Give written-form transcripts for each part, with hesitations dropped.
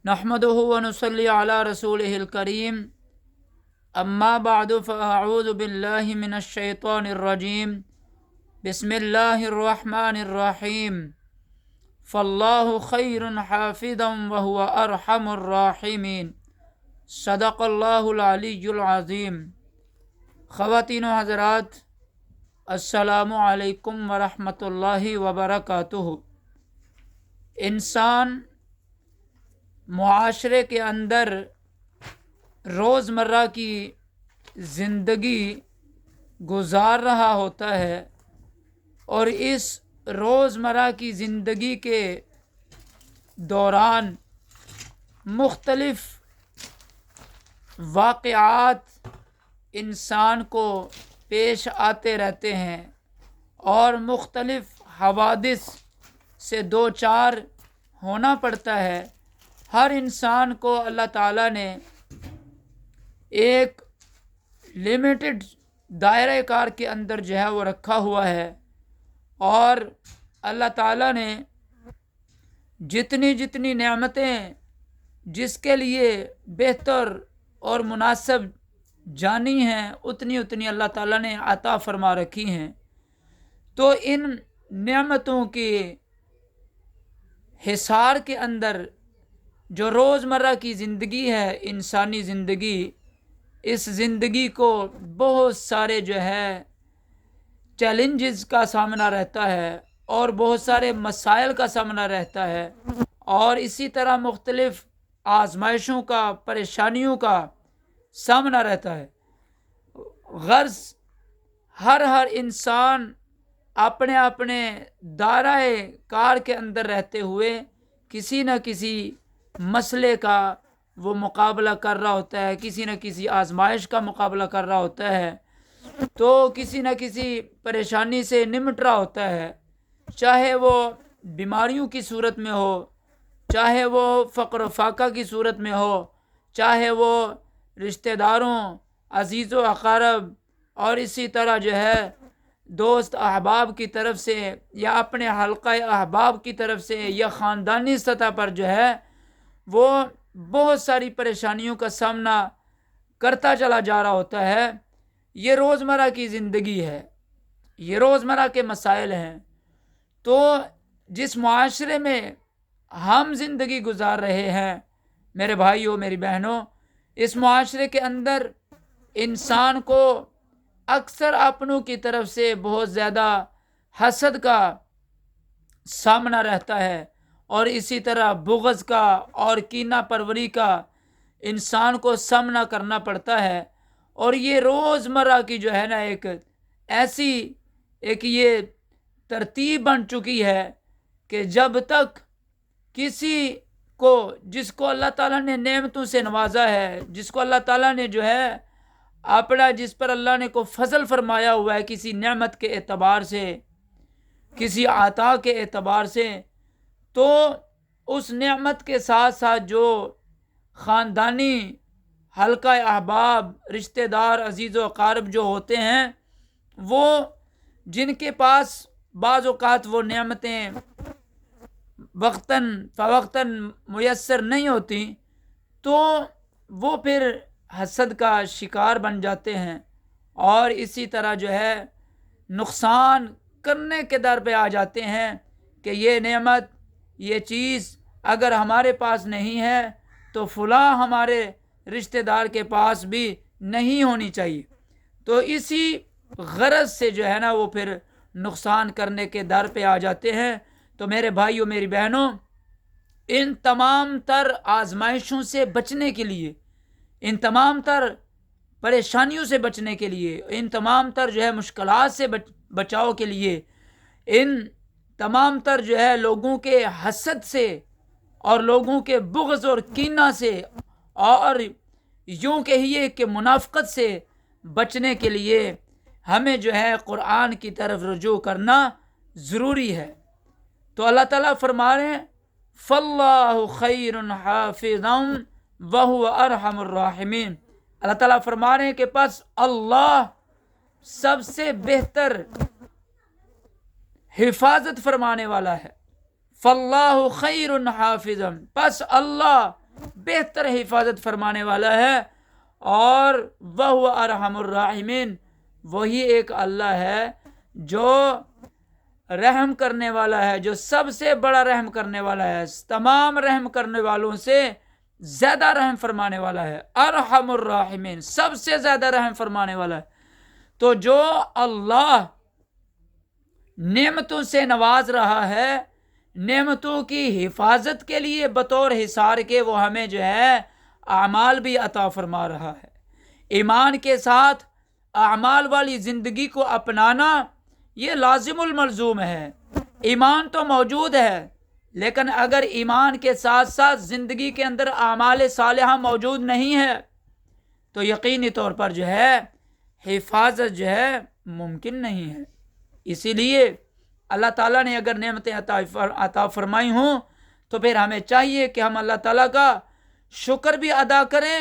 نحمده ونصلي على رسوله الكريم اما بعد فاعوذ بالله من الشيطان الرجيم بسم الله الرحمن الرحيم فالله خير حافظا وهو ارحم الراحمين صدق اللہ العلی العظیم۔ خواتین و حضرات، السلام علیکم ورحمۃ اللہ وبرکاتہ۔ انسان معاشرے کے اندر روزمرہ کی زندگی گزار رہا ہوتا ہے، اور اس روزمرہ کی زندگی کے دوران مختلف واقعات انسان کو پیش آتے رہتے ہیں، اور مختلف حوادث سے دو چار ہونا پڑتا ہے۔ ہر انسان کو اللہ تعالیٰ نے ایک لمیٹڈ دائرہ کار کے اندر جو ہے وہ رکھا ہوا ہے، اور اللہ تعالیٰ نے جتنی نعمتیں جس کے لیے بہتر اور مناسب جانی ہیں اتنی اللہ تعالیٰ نے عطا فرما رکھی ہیں۔ تو ان نعمتوں کے حصار کے اندر جو روزمرہ کی زندگی ہے، انسانی زندگی، اس زندگی کو بہت سارے جو ہے چیلنجز کا سامنا رہتا ہے، اور بہت سارے مسائل کا سامنا رہتا ہے، اور اسی طرح مختلف آزمائشوں کا، پریشانیوں کا سامنا رہتا ہے۔ غرض ہر انسان اپنے اپنے دائرۂ کار کے اندر رہتے ہوئے کسی نہ کسی مسئلے کا وہ مقابلہ کر رہا ہوتا ہے، کسی نہ کسی آزمائش کا مقابلہ کر رہا ہوتا ہے، تو کسی نہ کسی پریشانی سے نمٹ رہا ہوتا ہے، چاہے وہ بیماریوں کی صورت میں ہو، چاہے وہ فقر و فاقہ کی صورت میں ہو، چاہے وہ رشتہ داروں، عزیز و اقارب، اور اسی طرح جو ہے دوست احباب کی طرف سے، یا اپنے حلقہ احباب کی طرف سے، یا خاندانی سطح پر جو ہے وہ بہت ساری پریشانیوں کا سامنا کرتا چلا جا رہا ہوتا ہے۔ یہ روزمرہ کی زندگی ہے، یہ روزمرہ کے مسائل ہیں۔ تو جس معاشرے میں ہم زندگی گزار رہے ہیں میرے بھائیوں، میری بہنوں، اس معاشرے کے اندر انسان کو اکثر اپنوں کی طرف سے بہت زیادہ حسد کا سامنا رہتا ہے، اور اسی طرح بغض کا اور کینہ پروری کا انسان کو سامنا کرنا پڑتا ہے۔ اور یہ روزمرہ کی جو ہے نا ایک ایسی یہ ترتیب بن چکی ہے کہ جب تک کسی کو، جس کو اللہ تعالیٰ نے نعمتوں سے نوازا ہے، جس کو اللہ تعالیٰ نے جو ہے اپنا، جس پر اللہ نے کو فضل فرمایا ہوا ہے کسی نعمت کے اعتبار سے، کسی عطا کے اعتبار سے، تو اس نعمت کے ساتھ ساتھ جو خاندانی حلقہ احباب، رشتہ دار، عزیز و اقارب جو ہوتے ہیں، وہ جن کے پاس بعض اوقات وہ نعمتیں وقتاً فوقتاً میسر نہیں ہوتی، تو وہ پھر حسد کا شکار بن جاتے ہیں، اور اسی طرح جو ہے نقصان کرنے کے در پہ آ جاتے ہیں کہ یہ نعمت، یہ چیز اگر ہمارے پاس نہیں ہے تو فلاں ہمارے رشتہ دار کے پاس بھی نہیں ہونی چاہیے۔ تو اسی غرض سے جو ہے نا وہ پھر نقصان کرنے کے در پہ آ جاتے ہیں۔ تو میرے بھائیوں، میری بہنوں، ان تمام تر آزمائشوں سے بچنے کے لیے، ان تمام تر پریشانیوں سے بچنے کے لیے، ان تمام تر جو ہے مشکلات سے بچاؤ کے لیے، ان تمام تر جو ہے لوگوں کے حسد سے اور لوگوں کے بغض اور کینہ سے، اور یوں کہیے کہ منافقت سے بچنے کے لیے ہمیں جو ہے قرآن کی طرف رجوع کرنا ضروری ہے۔ تو اللہ تعالیٰ فرما رہے ہیں فَاللَّهُ خَيْرٌ حَافِظًا وَهُوَ أَرْحَمُ الرَّاحِمِينَ۔ اللہ تعالیٰ فرما رہے ہیں کہ پس اللہ سب سے بہتر حفاظت فرمانے والا ہے۔ فَاللَّهُ خَيْرٌ حَافِظًا، پس اللہ بہتر حفاظت فرمانے والا ہے، اور وہ ارحم الراحمین، وہی ایک اللہ ہے جو رحم کرنے والا ہے، جو سب سے بڑا رحم کرنے والا ہے، تمام رحم کرنے والوں سے زیادہ رحم فرمانے والا ہے، ارحم الراحمین، سب سے زیادہ رحم فرمانے والا ہے۔ تو جو اللہ نعمتوں سے نواز رہا ہے، نعمتوں کی حفاظت کے لیے بطور حصار کے وہ ہمیں جو ہے اعمال بھی عطا فرما رہا ہے۔ ایمان کے ساتھ اعمال والی زندگی کو اپنانا یہ لازم الملزوم ہے۔ ایمان تو موجود ہے، لیکن اگر ایمان کے ساتھ ساتھ زندگی کے اندر اعمال صالحہ موجود نہیں ہے تو یقینی طور پر جو ہے حفاظت جو ہے ممکن نہیں ہے۔ اسی لیے اللہ تعالیٰ نے اگر نعمتیں عطا فرمائی ہوں تو پھر ہمیں چاہیے کہ ہم اللہ تعالیٰ کا شکر بھی ادا کریں،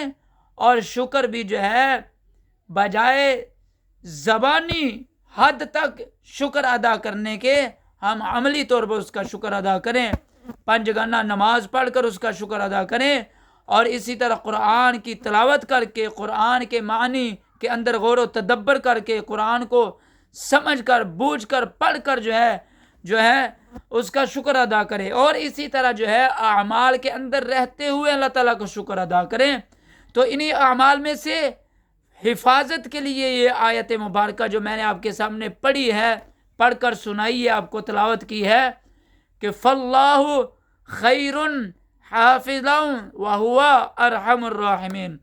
اور شکر بھی جو ہے بجائے زبانی حد تک شکر ادا کرنے کے ہم عملی طور پر اس کا شکر ادا کریں، 5 گانا نماز پڑھ کر اس کا شکر ادا کریں، اور اسی طرح قرآن کی تلاوت کر کے، قرآن کے معنی کے اندر غور و تدبر کر کے، قرآن کو سمجھ کر بوجھ کر پڑھ کر جو ہے اس کا شکر ادا کرے، اور اسی طرح جو ہے اعمال کے اندر رہتے ہوئے اللہ تعالیٰ کا شکر ادا کریں۔ تو انہی اعمال میں سے حفاظت کے لیے یہ آیت مبارکہ جو میں نے آپ کے سامنے پڑھی ہے، پڑھ کر سنائی ہے، آپ کو تلاوت کی ہے کہ فَاللَّهُ خَيْرٌ حَافِظًا وَهُوَ أَرْحَمُ الرَّاحِمِينَ۔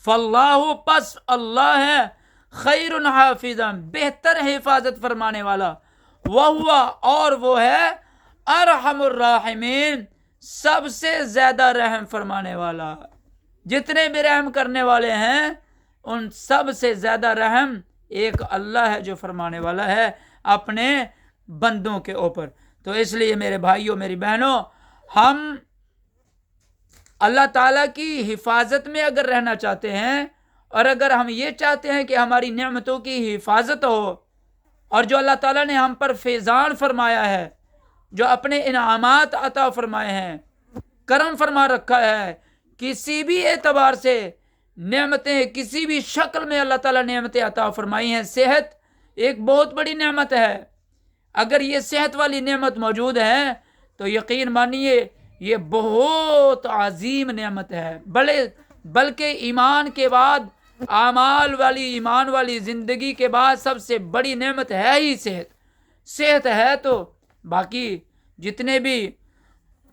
فَاللَّهُ، پس اللہ ہے، خیر حافظاً، بہتر حفاظت فرمانے والا، وَهُوَ، اور وہ ہے، ارحم الراحمین، سب سے زیادہ رحم فرمانے والا۔ جتنے بھی رحم کرنے والے ہیں ان سب سے زیادہ رحم ایک اللہ ہے جو فرمانے والا ہے اپنے بندوں کے اوپر۔ تو اس لیے میرے بھائیوں، میری بہنوں، ہم اللہ تعالیٰ کی حفاظت میں اگر رہنا چاہتے ہیں، اور اگر ہم یہ چاہتے ہیں کہ ہماری نعمتوں کی حفاظت ہو، اور جو اللہ تعالیٰ نے ہم پر فیضان فرمایا ہے، جو اپنے انعامات عطا فرمائے ہیں، کرم فرما رکھا ہے، کسی بھی اعتبار سے نعمتیں، کسی بھی شکل میں اللہ تعالیٰ نعمتیں عطا فرمائی ہیں۔ صحت ایک بہت بڑی نعمت ہے، اگر یہ صحت والی نعمت موجود ہے تو یقین مانیے یہ بہت عظیم نعمت ہے، بلکہ ایمان کے بعد ایمان والی زندگی کے بعد سب سے بڑی نعمت ہے ہی صحت ہے تو باقی جتنے بھی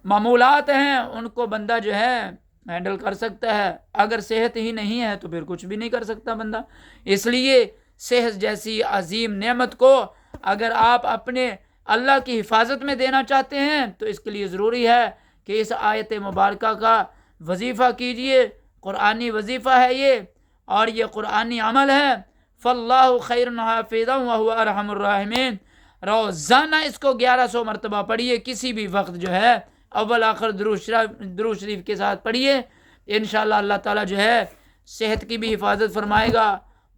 معمولات ہیں ان کو بندہ جو ہے ہینڈل کر سکتا ہے، اگر صحت ہی نہیں ہے تو پھر کچھ بھی نہیں کر سکتا بندہ۔ اس لیے صحت جیسی عظیم نعمت کو اگر آپ اپنے اللہ کی حفاظت میں دینا چاہتے ہیں تو اس کے لیے ضروری ہے کہ اس آیت مبارکہ کا وظیفہ کیجئے۔ قرآنی وظیفہ ہے یہ، اور یہ قرآنی عمل ہے۔ فَاللَّهُ خَيْرٌ حَافِظًا وَهُوَ أَرْحَمُ الرَّاحِمِينَ۔ روزانہ اس کو 1100 مرتبہ پڑھیے، کسی بھی وقت جو ہے اول آخر درود شریف کے ساتھ پڑھیے، انشاءاللہ اللہ تعالیٰ جو ہے صحت کی بھی حفاظت فرمائے گا،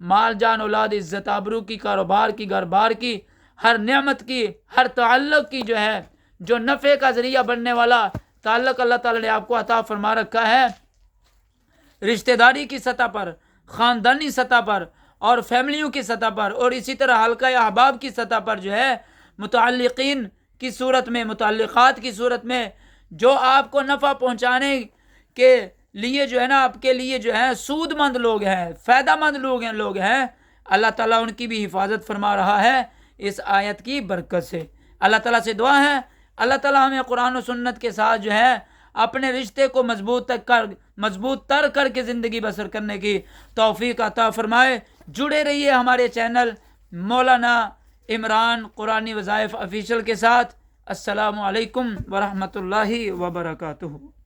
مال جان اولاد عزت آبرو کی، کاروبار کی، گھر بار کی، ہر نعمت کی، ہر تعلق کی، جو ہے جو نفع کا ذریعہ بننے والا تعلق اللہ تعالیٰ نے آپ کو عطا فرما رکھا ہے، رشتہ داری کی سطح پر، خاندانی سطح پر، اور فیملیوں کی سطح پر، اور اسی طرح حلقہ احباب کی سطح پر جو ہے متعلقین کی صورت میں، متعلقات کی صورت میں جو آپ کو نفع پہنچانے کے لیے جو ہے نا، آپ کے لیے جو ہے سود مند لوگ ہیں، فائدہ مند لوگ ہیں، اللہ تعالیٰ ان کی بھی حفاظت فرما رہا ہے اس آیت کی برکت سے۔ اللہ تعالیٰ سے دعا ہے اللہ تعالیٰ ہمیں قرآن و سنت کے ساتھ جو ہے اپنے رشتے کو مضبوط تر کر کے زندگی بسر کرنے کی توفیق عطا فرمائے۔ جڑے رہیے ہمارے چینل مولانا عمران قرآنی وظائف آفیشیل کے ساتھ۔ السلام علیکم ورحمۃ اللہ وبرکاتہ۔